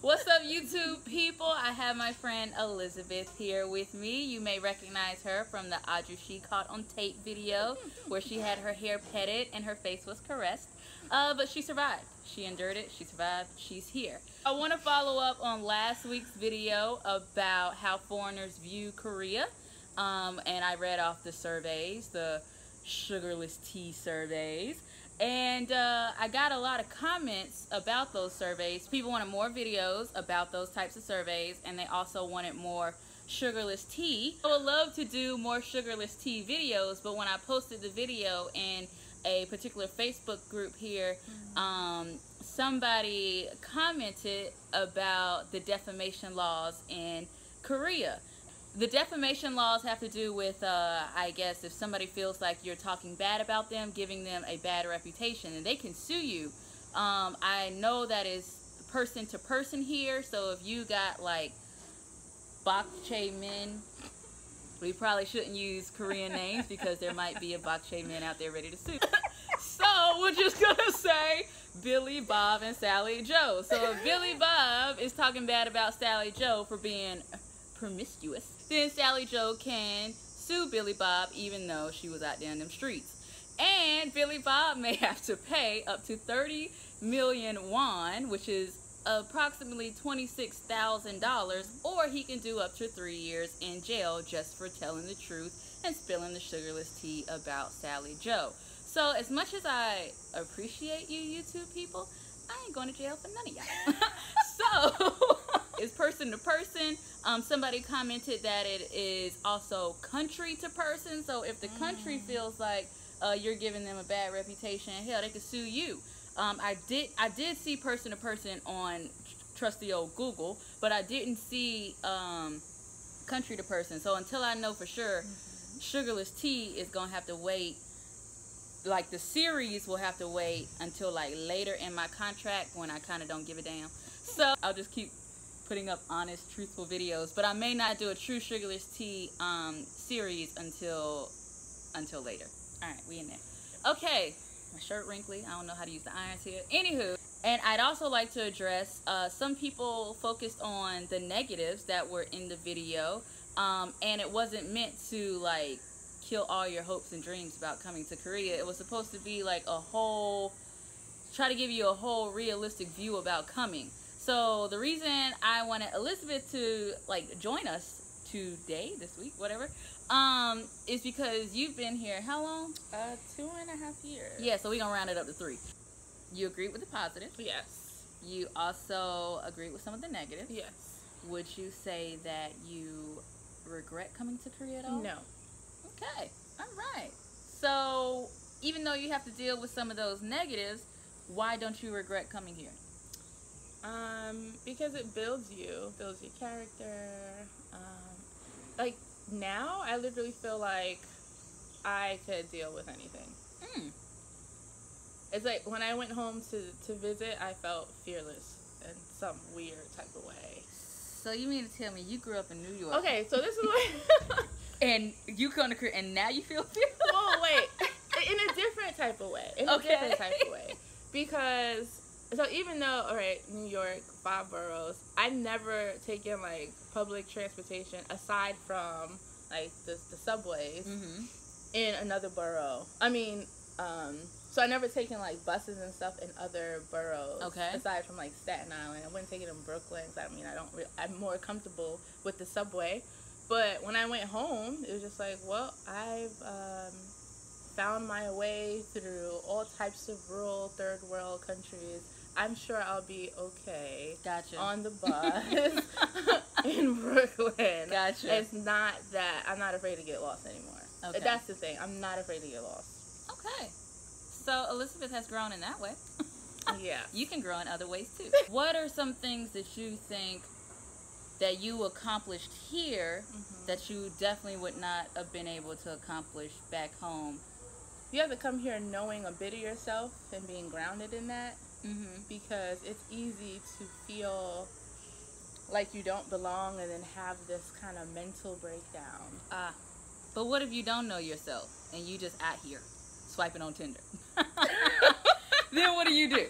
What's up, YouTube people? I have my friend Elizabeth here with me. You may recognize her from the Audrey She Caught on Tape video where she had her hair petted and her face was caressed. But she survived. She endured it. She survived. She's here. I want to follow up on last week's video about how foreigners view Korea. And I read off the surveys, the Sugarless Tea surveys. And I got a lot of comments about those surveys. People wanted more videos about those types of surveys, and they also wanted more sugarless tea. I would love to do more sugarless tea videos, but when I posted the video in a particular Facebook group here, somebody commented about the defamation laws in Korea. The defamation laws have to do with, I guess, if somebody feels like you're talking bad about them, giving them a bad reputation, and they can sue you. I know that is person to person here, so if you got like Bak Che Min, we probably shouldn't use Korean names because there might be a Bak Che Min out there ready to sue. So we're just gonna say Billy Bob and Sally Joe. So if Billy Bob is talking bad about Sally Joe for being promiscuous, then Sally Joe can sue Billy Bob even though she was out there in them streets. And Billy Bob may have to pay up to 30 million won, which is approximately $26,000, or he can do up to 3 years in jail just for telling the truth and spilling the sugarless tea about Sally Joe. So as much as I appreciate you YouTube people, I ain't going to jail for none of y'all. So it's person to person. Somebody commented that it is also country to person. So if the country feels like you're giving them a bad reputation, hell, they could sue you. I did see person to person on trusty old Google, but I didn't see country to person. So until I know for sure, sugarless tea is gonna have to wait. Like the series will have to wait until like later in my contract when I kind of don't give a damn. So I'll just keep putting up honest, truthful videos, but I may not do a true sugarless tea series until later. All right, we in there. Okay, my shirt wrinkly. I don't know how to use the irons here. Anywho, and I'd also like to address some people focused on the negatives that were in the video, and it wasn't meant to like kill all your hopes and dreams about coming to Korea. It was supposed to be like try to give you a whole realistic view about coming. So the reason I wanted Elizabeth to like join us today, this week, whatever, is because you've been here how long? 2.5 years. Yeah, so we're gonna round it up to 3. You agree with the positive. Yes. You also agree with some of the negative. Yes. Would you say that you regret coming to Korea at all? No. Okay, all right. So even though you have to deal with some of those negatives, why don't you regret coming here? Because it builds your character. Like now, I literally feel like I could deal with anything. It's like when I went home to visit, I felt fearless in some weird type of way. So you mean to tell me you grew up in New York? Okay, so this is like... and you come to Korea and now you feel fearless? Well, wait. In a different type of way. In a different type of way. Because, so even though, alright, New York, 5 boroughs, I've never taken, like, public transportation aside from, like, the subways in another borough. I mean, so I never taken, like, buses and stuff in other boroughs. Okay. Aside from, like, Staten Island. I wouldn't take it in Brooklyn. I mean, I'm more comfortable with the subway. But when I went home, it was just like, well, I've found my way through all types of rural third world countries. I'm sure I'll be okay. Gotcha. On the bus in Brooklyn. Gotcha. It's not that I'm not afraid to get lost anymore. Okay. That's the thing. I'm not afraid to get lost. Okay. So Elizabeth has grown in that way. Yeah. You can grow in other ways too. What are some things that you think that you accomplished here that you definitely would not have been able to accomplish back home? You have to come here knowing a bit of yourself and being grounded in that, because it's easy to feel like you don't belong and then have this kind of mental breakdown. But what if you don't know yourself and you just out here swiping on Tinder? Then what do you do?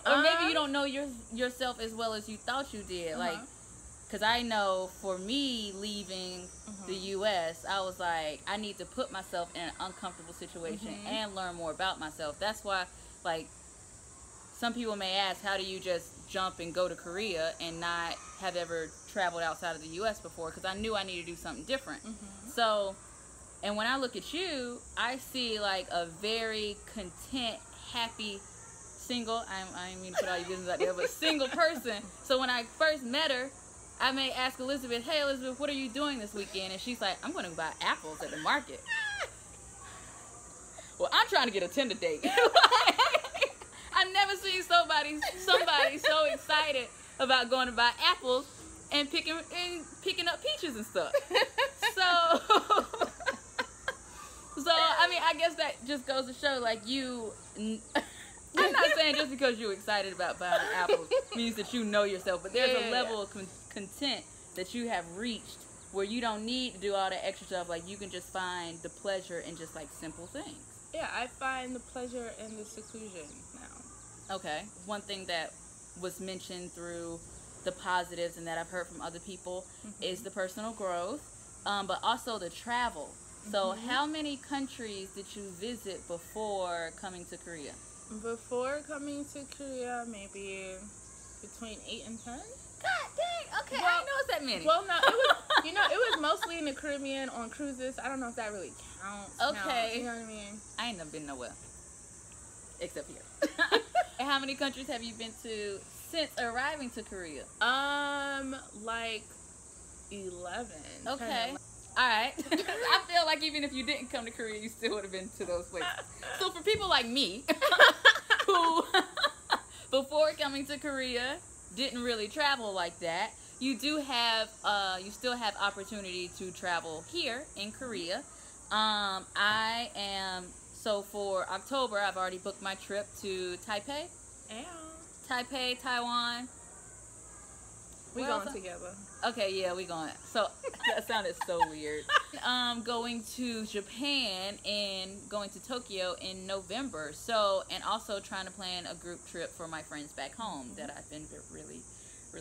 Or maybe you don't know yourself as well as you thought you did. Like, because I know for me leaving the U.S., I was like, I need to put myself in an uncomfortable situation and learn more about myself. That's why, like, some people may ask, how do you just jump and go to Korea and not have ever traveled outside of the U.S. before? Because I knew I needed to do something different. So, and when I look at you, I see like a very content, happy, single, I didn't mean to put all your business out there, but single person. So when I first met her, I may ask Elizabeth, hey Elizabeth, what are you doing this weekend? And she's like, I'm going to buy apples at the market. Well, I'm trying to get a Tinder date. I've never seen somebody so excited about going to buy apples and picking up peaches and stuff. So I mean, I guess that just goes to show, like, you. I'm not saying just because you're excited about buying apples means that you know yourself, but there's a level of content that you have reached where you don't need to do all that extra stuff. Like, you can just find the pleasure in just like simple things. Yeah, I find the pleasure in the seclusion now. Okay. One thing that was mentioned through the positives and that I've heard from other people is the personal growth, but also the travel. So how many countries did you visit before coming to Korea? Before coming to Korea, maybe between 8 and 10. God dang! Okay, I didn't know it's that many. Well, no, it was it was mostly in the Caribbean on cruises. I don't know if that really counts. Okay, you know what I mean. I ain't never been nowhere except here. And how many countries have you been to since arriving to Korea? Like 11. Okay. All right. I feel like even if you didn't come to Korea, you still would have been to those places. So for people like me, who before coming to Korea didn't really travel like that, you still have opportunity to travel here in Korea. So for October, I've already booked my trip to Taipei. Taipei, Taiwan. We going together. Okay, yeah, we going. So that sounded so weird. Going to Japan and going to Tokyo in November. So, and also trying to plan a group trip for my friends back home that I've been really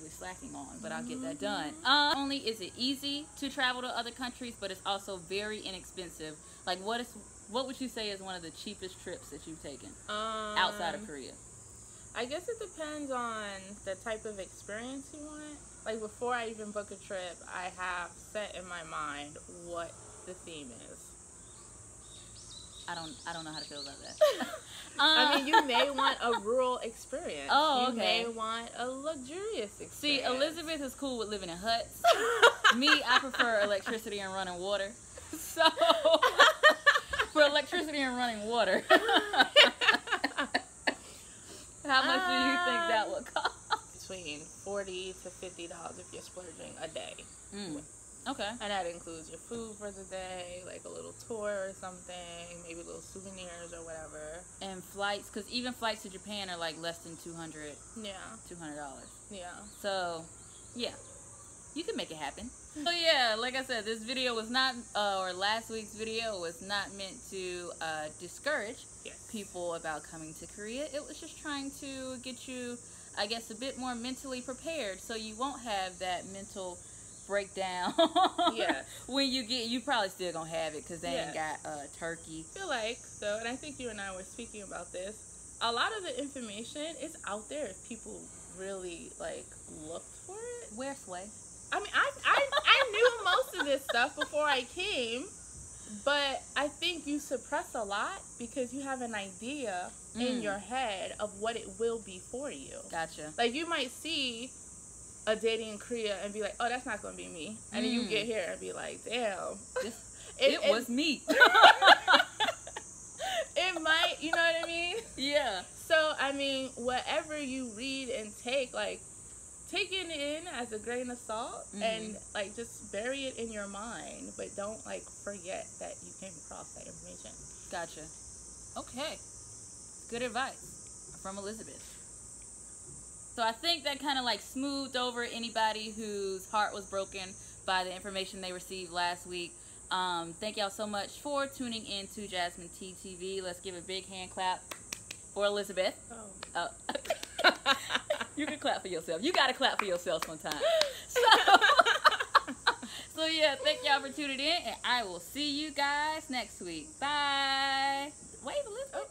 slacking on, but I'll get that done. Only is it easy to travel to other countries, but it's also very inexpensive. Like, what would you say is one of the cheapest trips that you've taken outside of Korea? I guess it depends on the type of experience you want. Like, before I even book a trip, I have set in my mind what the theme is. I don't know how to feel about that. I mean, you may want a rural experience. Oh, okay. You may want a luxurious experience. See, Elizabeth is cool with living in huts. Me, I prefer electricity and running water. So, for electricity and running water, how much do you think that would cost? Between $40 to $50 if you're splurging a day. Okay. And that includes your food for the day, like a little tour or something, maybe little souvenirs or whatever. And flights, because even flights to Japan are like less than $200. Yeah. $200. Yeah. So, yeah, you can make it happen. So yeah, like I said, this video was not, or last week's video was not meant to discourage people about coming to Korea. It was just trying to get you, I guess, a bit more mentally prepared, so you won't have that mental breakdown. When you probably still gonna have it because they ain't got turkey. I feel like, though, and I think you and I were speaking about this, a lot of the information is out there if people really like looked for it. Where, Sway? I mean, I knew most of this stuff before I came, but I think you suppress a lot because you have an idea in your head of what it will be for you. Gotcha. Like, you might see a dating in Korea and be like, oh, that's not going to be me. And then you get here and be like, damn. It was me. It might, you know what I mean? Yeah. So, I mean, whatever you read and take, like, take it in as a grain of salt and, like, just bury it in your mind. But don't, like, forget that you came across that information. Gotcha. Okay. Good advice from Elizabeth. So I think that kind of like smoothed over anybody whose heart was broken by the information they received last week. Thank y'all so much for tuning in to Jasmine Tea TV. Let's give a big hand clap for Elizabeth. Oh. You can clap for yourself. You gotta clap for yourself sometimes. So yeah, thank y'all for tuning in, and I will see you guys next week. Bye. Wait, Elizabeth.